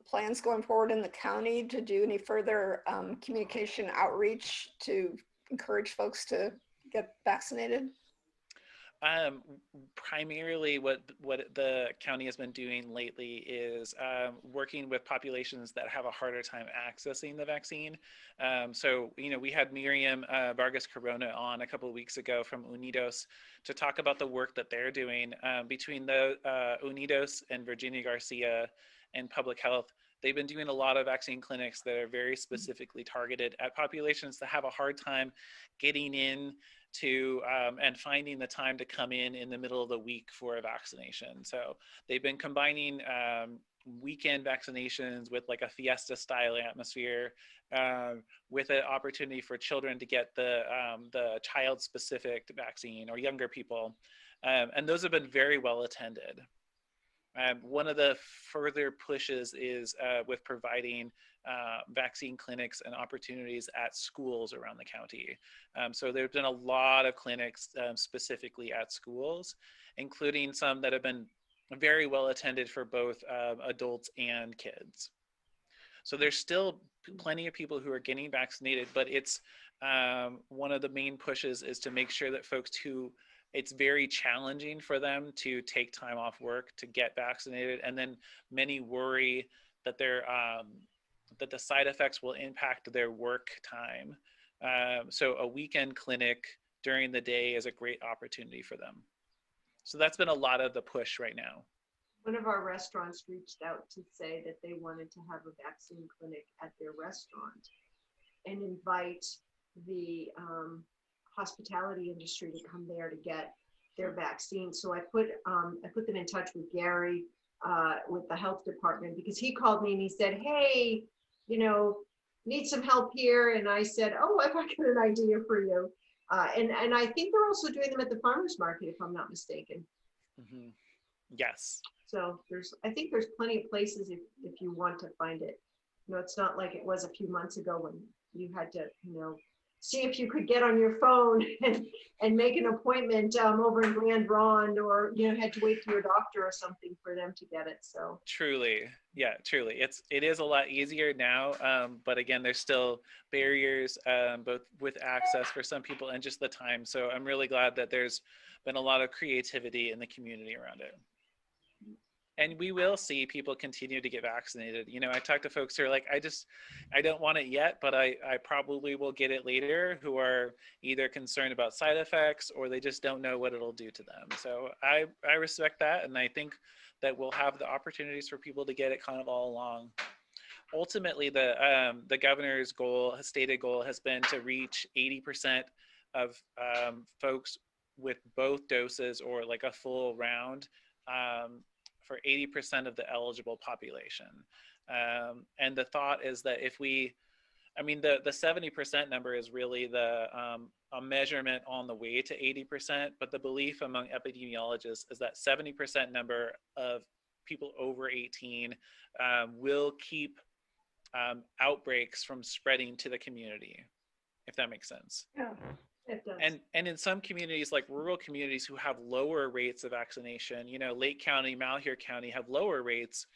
Speaker 2: plans going forward in the county to do any further communication outreach to encourage folks to get vaccinated?
Speaker 1: Primarily what the county has been doing lately is working with populations that have a harder time accessing the vaccine. So, you know, we had Miriam Vargas Corona on a couple of weeks ago from Unidos to talk about the work that they're doing between the Unidos and Virginia Garcia and Public Health. They've been doing a lot of vaccine clinics that are very specifically targeted at populations that have a hard time getting in to and finding the time to come in the middle of the week for a vaccination. So they've been combining weekend vaccinations with like a fiesta style atmosphere with an opportunity for children to get the child specific vaccine or younger people. And those have been very well attended. One of the further pushes is with providing vaccine clinics and opportunities at schools around the county. So there's been a lot of clinics specifically at schools, including some that have been very well attended for both adults and kids. So there's still plenty of people who are getting vaccinated, but it's one of the main pushes is to make sure that folks who it's very challenging for them to take time off work to get vaccinated, and then many worry that that the side effects will impact their work time. So a weekend clinic during the day is a great opportunity for them. So that's been a lot of the push right now.
Speaker 5: One of our restaurants reached out to say that they wanted to have a vaccine clinic at their restaurant and invite the hospitality industry to come there to get their vaccine. So I put them in touch with Gary with the health department, because he called me and he said, hey, you know, need some help here. And I said, oh, I've got an idea for you. And I think they're also doing them at the farmer's market, if I'm not mistaken.
Speaker 1: Mm-hmm. Yes.
Speaker 5: So I think there's plenty of places if you want to find it. You know, it's not like it was a few months ago when you had to, you know, see if you could get on your phone and make an appointment over in Grand Ronde, or, you know, had to wait for your doctor or something for them to get it. So
Speaker 1: truly, yeah, truly. It is a lot easier now, but again, there's still barriers, both with access for some people and just the time. So I'm really glad that there's been a lot of creativity in the community around it. And we will see people continue to get vaccinated. You know, I talk to folks who are like, I don't want it yet, but I probably will get it later, who are either concerned about side effects or they just don't know what it'll do to them. So I respect that. And I think that we'll have the opportunities for people to get it kind of all along. Ultimately, the governor's goal, his stated goal, has been to reach 80% of folks with both doses or like a full round, for 80% of the eligible population. And the thought is that if the 70% number is really a measurement on the way to 80%, but the belief among epidemiologists is that 70% number of people over 18 will keep outbreaks from spreading to the community, if that makes sense.
Speaker 5: yeah, it does.
Speaker 1: And in some communities, like rural communities who have lower rates of vaccination, you know, Lake County, Malheur County have lower rates,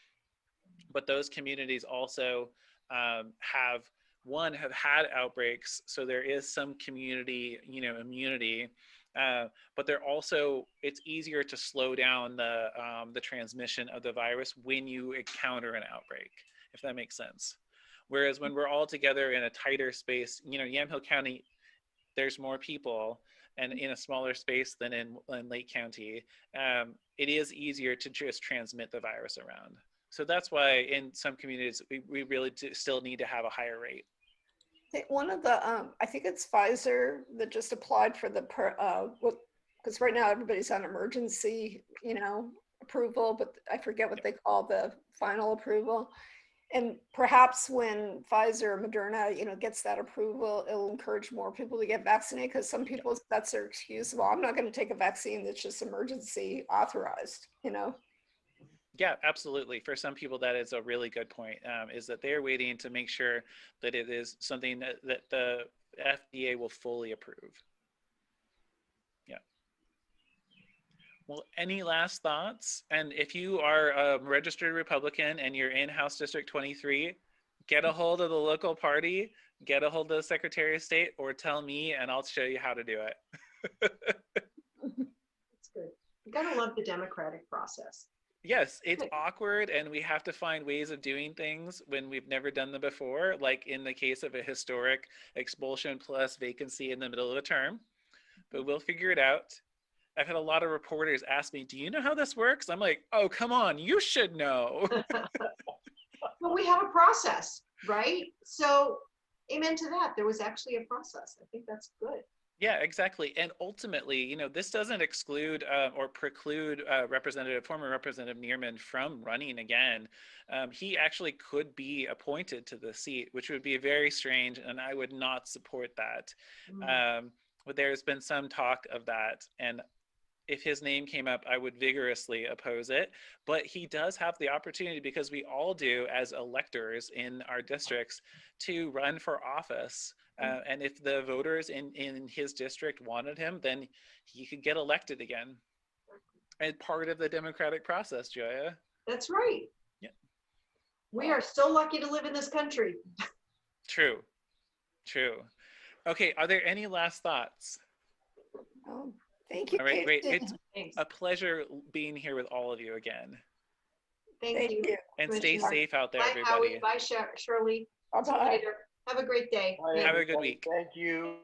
Speaker 1: but those communities also have one, have had outbreaks, so there is some community, immunity. But they're also, it's easier to slow down the transmission of the virus when you encounter an outbreak, if that makes sense. Whereas when we're all together in a tighter space, Yamhill County, there's more people, and in a smaller space than in Lake County, it is easier to just transmit the virus around. So that's why in some communities, we really still need to have a higher rate.
Speaker 2: One of the, I think it's Pfizer that just applied for the, because right now everybody's on emergency, approval, but I forget what they call the final approval. And perhaps when Pfizer or Moderna, gets that approval, it'll encourage more people to get vaccinated, because some people, that's their excuse. Well, I'm not going to take a vaccine that's just emergency authorized,
Speaker 1: Yeah, absolutely. For some people, that is a really good point, is that they're waiting to make sure that it is something that the FDA will fully approve. Yeah. Well, any last thoughts? And if you are a registered Republican and you're in House District 23, get a hold of the local party, get a hold of the Secretary of State, or tell me and I'll show you how to do it.
Speaker 5: That's good. You gotta love the democratic process.
Speaker 1: Yes, it's awkward, and we have to find ways of doing things when we've never done them before, like in the case of a historic expulsion plus vacancy in the middle of a term, but we'll figure it out. I've had a lot of reporters ask me, do you know how this works? I'm like, oh, come on, you should know.
Speaker 5: Well, we have a process, right? So amen to that. There was actually a process. I think that's good.
Speaker 1: Yeah, exactly. And ultimately, this doesn't exclude or preclude former Representative Neerman from running again. He actually could be appointed to the seat, which would be very strange, and I would not support that. But there's been some talk of that, and if his name came up, I would vigorously oppose it. But he does have the opportunity, because we all do as electors in our districts, to run for office. And if the voters in his district wanted him, then he could get elected again. And part of the democratic process, Joya.
Speaker 5: That's right.
Speaker 1: Yeah.
Speaker 5: We are so lucky to live in this country.
Speaker 1: True. Okay, are there any last thoughts?
Speaker 2: Thank you.
Speaker 1: All right, great. It's
Speaker 5: Thanks.
Speaker 1: a pleasure being here with all of you again.
Speaker 5: Thank you.
Speaker 1: And stay safe out there,
Speaker 5: Bye,
Speaker 1: everybody.
Speaker 5: Howie. Bye, Shirley. See you
Speaker 2: Bye-bye.
Speaker 5: later. Have a great day.
Speaker 3: Bye,
Speaker 1: Have a good
Speaker 3: everybody.
Speaker 1: week.
Speaker 3: Thank you.